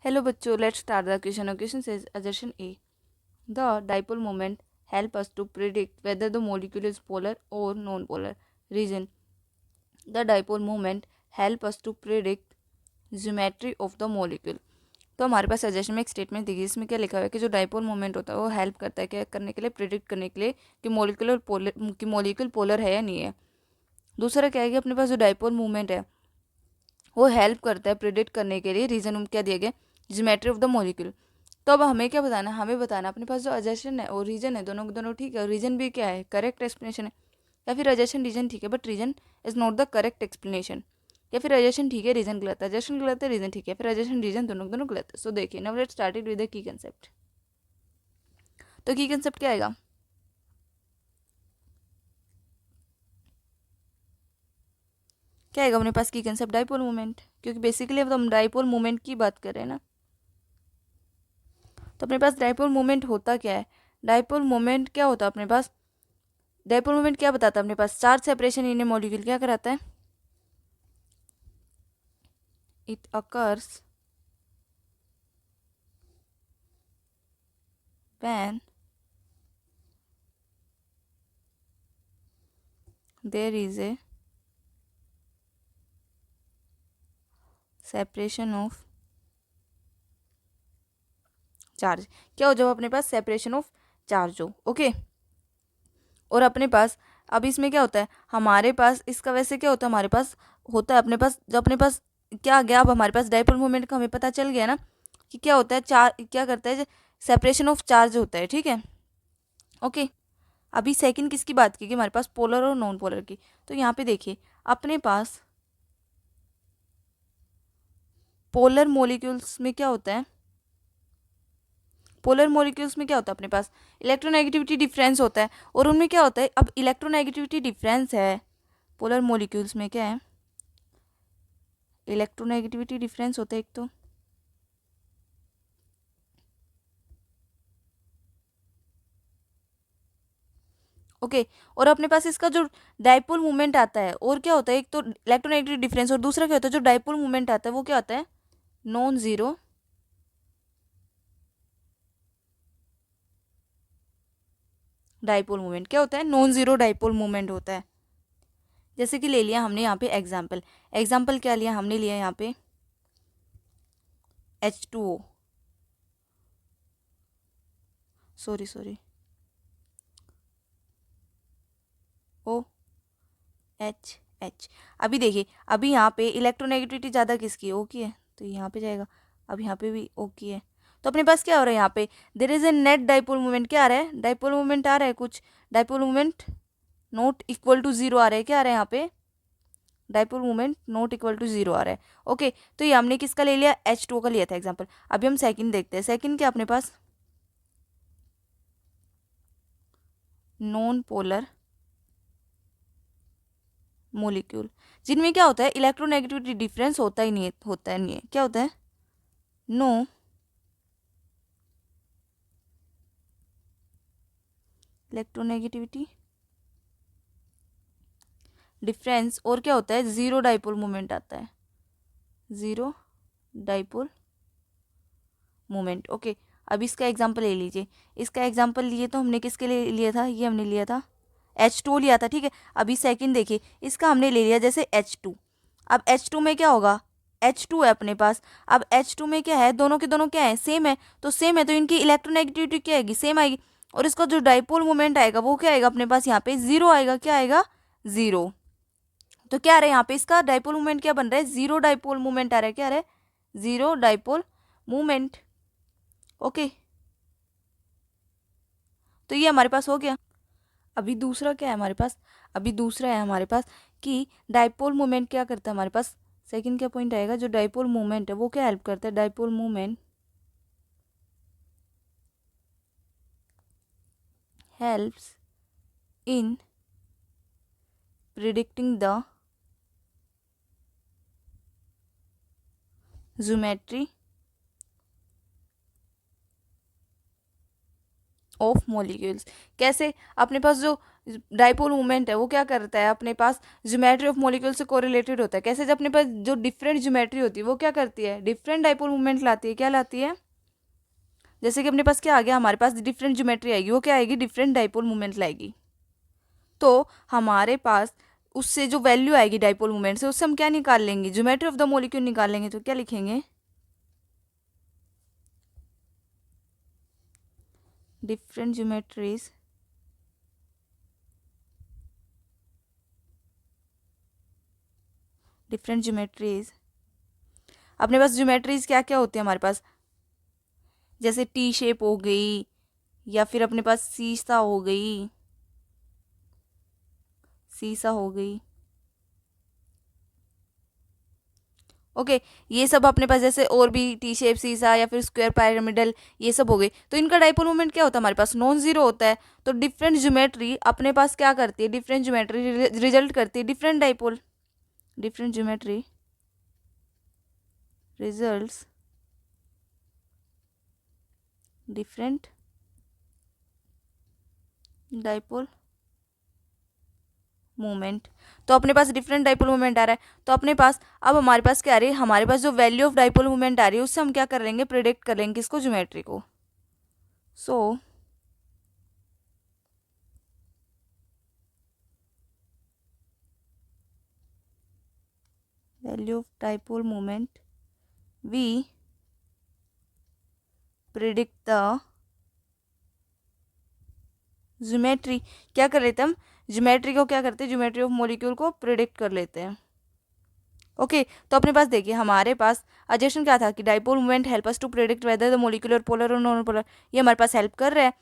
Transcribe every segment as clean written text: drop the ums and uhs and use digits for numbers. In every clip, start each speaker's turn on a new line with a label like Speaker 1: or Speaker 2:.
Speaker 1: Hello बच्चों, let's start the question. The question says, assertion A. The dipole moment help us to predict whether the molecule is polar or non-polar. Reason: the dipole moment help us to predict geometry of the molecule. तो हमारे पास suggestion में एक statement देखिए, इसमें क्या लिखा हुआ है कि जो डाइपोल मोमेंट होता है वो हेल्प करता है क्या करने के लिए, प्रिडिक्ट करने के लिए कि मॉलिक्यूल पोलर है या नहीं है। दूसरा क्या है कि अपने पास जो डाइपोल मोमेंट है वो हेल्प करता है प्रिडिक्ट करने के लिए, रीजन क्या दिया गया, ज्योमेट्री ऑफ द मॉलिक्यूल। तो अब हमें क्या बताना है, हमें बताना अपने पास जो अजर्शन है और रीजन है, दोनों दोनों ठीक है, और रीजन भी क्या है, करेक्ट एक्सप्लेनेशन है, या फिर अजर्शन रीजन ठीक है but reason is not the correct explanation, या फिर अजर्शन ठीक है रीजन गलत है, अजर्शन गलत है रीजन ठीक है, फिर अजर्शन रीजन दोनों दोनों गलत है। सो देखिए, now let's started with the key concept. तो की कंसेप्ट क्या आएगा, क्या आएगा अपने पास की कंसेप्ट, डाइपोल मोमेंट, क्योंकि बेसिकली अब हम डाइपोल मोमेंट की बात कर रहे हैं ना। तो अपने पास डाइपोल मोमेंट होता क्या है, डाइपोल मोमेंट क्या होता है अपने पास, डाइपोल मोमेंट क्या बताता है अपने पास, चार्ज सेपरेशन इन ए मॉलिक्यूल क्या कराता है, it occurs when there is a separation of charge. क्या हो जब अपने पास सेपरेशन ऑफ चार्ज हो, ओके। और अपने पास अब इसमें क्या होता है, हमारे पास इसका वैसे क्या होता है, हमारे पास होता है अपने पास, जब अपने पास क्या आ गया, अब हमारे पास डाइपोल मोमेंट का हमें पता चल गया ना कि क्या होता है, चार क्या करता है, सेपरेशन ऑफ चार्ज होता है, ठीक है, ओके। अभी सेकंड किसकी बात की कि हमारे पास पोलर और नॉन पोलर की। तो यहाँ पे देखिए अपने पास पोलर मोलिक्यूल्स में क्या होता है, पोलर मॉलिक्यूल्स में क्या होता है अपने पास, इलेक्ट्रोनेगेटिविटी डिफरेंस होता है, और उनमें क्या होता है, अब इलेक्ट्रोनेगेटिविटी डिफरेंस है पोलर मॉलिक्यूल्स में, क्या है, इलेक्ट्रोनेगेटिविटी डिफरेंस होता है एक तो, ओके। और अपने पास इसका जो डाइपोल मूवमेंट आता है, और क्या होता है, एक तो इलेक्ट्रोनेगेटिव डिफरेंस, और दूसरा क्या होता है जो डाइपोल मूवमेंट आता है वो क्या होता है, नॉन जीरो डाइपोल मूवमेंट, क्या होता है, नॉन जीरो डाइपोल मूवमेंट होता है। जैसे कि ले लिया हमने यहाँ पे एग्जाम्पल, एग्जाम्पल क्या लिया हमने, लिया यहाँ पे H2O, sorry sorry, O H H. अभी देखिए, अभी यहाँ पे इलेक्ट्रोनेगेटिविटी ज़्यादा किसकी है, ओ की है, तो यहाँ पे जाएगा। अब यहाँ पे भी ओ की है, तो अपने पास क्या हो रहा है यहाँ पे, there is a net dipole movement, क्या आ रहा है, डाइपोल मूवमेंट आ रहा है कुछ, dipole movement not equal to zero आ रहा है, क्या आ रहा है यहाँ पे, dipole movement not equal to zero आ रहा है, ओके। तो ये हमने किसका ले लिया, H2O का लिया था एग्जाम्पल। अभी हम सेकंड देखते हैं, सेकंड क्या अपने पास, नॉन पोलर मोलिक्यूल, जिनमें क्या होता है, इलेक्ट्रोनेगेटिविटी डिफरेंस होता ही नहीं है, होता है नहीं है, क्या होता है, नो इलेक्ट्रोनेगेटिविटी डिफरेंस, और क्या होता है, जीरो डाइपोल मोमेंट आता है, जीरो डाइपोल मोमेंट, ओके। अब इसका एग्जांपल ले लीजिए, इसका एग्जांपल लिए तो हमने किसके लिए लिया था, ये हमने लिया था H2 लिया था, ठीक है। अभी सेकंड देखिए, इसका हमने ले लिया जैसे H2। अब H2 में क्या होगा, H2 है अपने पास, अब H2 में क्या है, दोनों के दोनों क्या है, सेम है, तो सेम है तो इनकी इलेक्ट्रोनेगेटिविटी क्या आएगी, सेम आएगी, और इसका जो डाइपोल मोमेंट आएगा वो क्या आएगा अपने पास, यहाँ पे जीरो आएगा, क्या आएगा, जीरो। तो क्या आ रहा है यहाँ पे, इसका डाइपोल मूवमेंट क्या बन रहा है, जीरो डाइपोल मूवमेंट आ रहा है, क्या आ रहा है, जीरो डाइपोल मूवमेंट, ओके। तो ये हमारे पास हो गया। अभी दूसरा क्या है हमारे पास, अभी दूसरा है हमारे पास कि डाइपोल मूवमेंट क्या करता है हमारे पास, सेकंड क्या पॉइंट आएगा, जो डाइपोल मूवमेंट है वो क्या हेल्प करता है, dipole movement helps in predicting the geometry of molecules. कैसे? अपने पास जो डाइपोल मोमेंट है वो क्या करता है, अपने पास ज्योमेट्री ऑफ मॉलिक्यूल से कोरिलेटेड होता है। कैसे? जब अपने पास जो डिफरेंट ज्योमेट्री होती है वो क्या करती है, डिफरेंट डाइपोल मोमेंट लाती है। क्या लाती है? जैसे कि अपने पास क्या आ गया, हमारे पास डिफरेंट ज्योमेट्री आएगी, वो क्या आएगी, डिफरेंट डाइपोल मोमेंट लाएगी। तो हमारे पास उससे जो वैल्यू आएगी डाइपोल मोमेंट से, उससे हम क्या निकाल लेंगे, ज्योमेट्री ऑफ द मॉलिक्यूल निकाल लेंगे। तो क्या लिखेंगे, डिफरेंट ज्योमेट्रीज अपने पास ज्योमेट्रीज क्या क्या होती है हमारे पास, जैसे टी शेप हो गई, या फिर अपने पास सीसा हो गई, ओके। ये सब अपने पास जैसे और भी टी शेप, सीसा या फिर स्क्वायर पिरामिडल, ये सब हो गई। तो इनका डाइपोल मोमेंट क्या होता है, हमारे पास नॉन जीरो होता है। तो डिफरेंट ज्योमेट्री अपने पास क्या करती है, डिफरेंट ज्योमेट्री रिजल्ट करती है different dipole. Different geometry results different dipole moment. तो अपने पास डिफरेंट डाइपोल मोमेंट आ रहा है। तो अपने पास अब हमारे पास क्या आ रही है, हमारे पास जो वैल्यू ऑफ डाइपोल मोमेंट आ रही है उससे हम क्या कर लेंगे, प्रिडिक्ट कर लेंगे किसको, ज्योमेट्री को। So value of dipole moment we predict the geometry. क्या कर लेते हैं हम, ज्योमेट्री को क्या करते हैं, ज्योमेट्री ऑफ मॉलिक्यूल को प्रिडिक्ट कर लेते हैं। ओके तो अपने पास देखिए, हमारे पास अजेशन क्या था कि dipole moment help us to predict whether the molecular polar और नॉन पोलर। ये हमारे पास हेल्प कर रहा है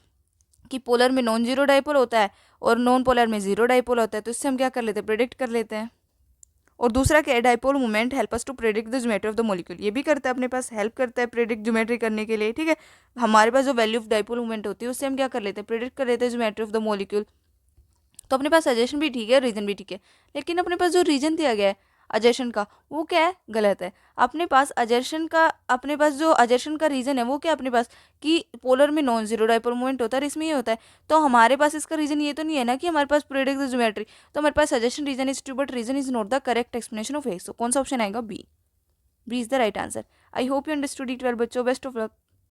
Speaker 1: कि पोलर में नॉन जीरो डाइपोल होता है और नॉन पोलर में जीरो डाइपोल होता है। तो इससे हम क्या कर लेते हैं, प्रिडिक्ट कर लेते हैं। और दूसरा क्या है, dipole moment help us to predict the geometry of the molecule. ये भी करता है, अपने पास हेल्प करता है प्रेडिक्ट ज्योमेट्री करने के लिए। ठीक है, हमारे पास जो वैल्यू ऑफ डाइपोल मोमेंट होती है उससे हम क्या कर लेते हैं, प्रेडिक्ट कर लेते हैं ज्योमेट्री ऑफ द मॉलिक्यूल। तो अपने पास सजेशन भी ठीक है, रीजन भी ठीक है। लेकिन अपने पास जो रीजन दिया गया है अजर्शन का, वो क्या है, गलत है। अपने पास जो अजर्शन का रीजन है वो क्या है अपने पास, कि पोलर में नॉन जीरो डाइपोल मोमेंट होता है, इसमें ये होता है। तो हमारे पास इसका रीजन ये तो नहीं है ना कि हमारे पास प्रेडिक्ट द ज्योमेट्री। तो हमारे पास suggestion reason is true but reason is not the correct explanation of X. तो कौन सा ऑप्शन आएगा, B. B is the right answer. I hope you understood it well बच्चों, बेस्ट ऑफ लक।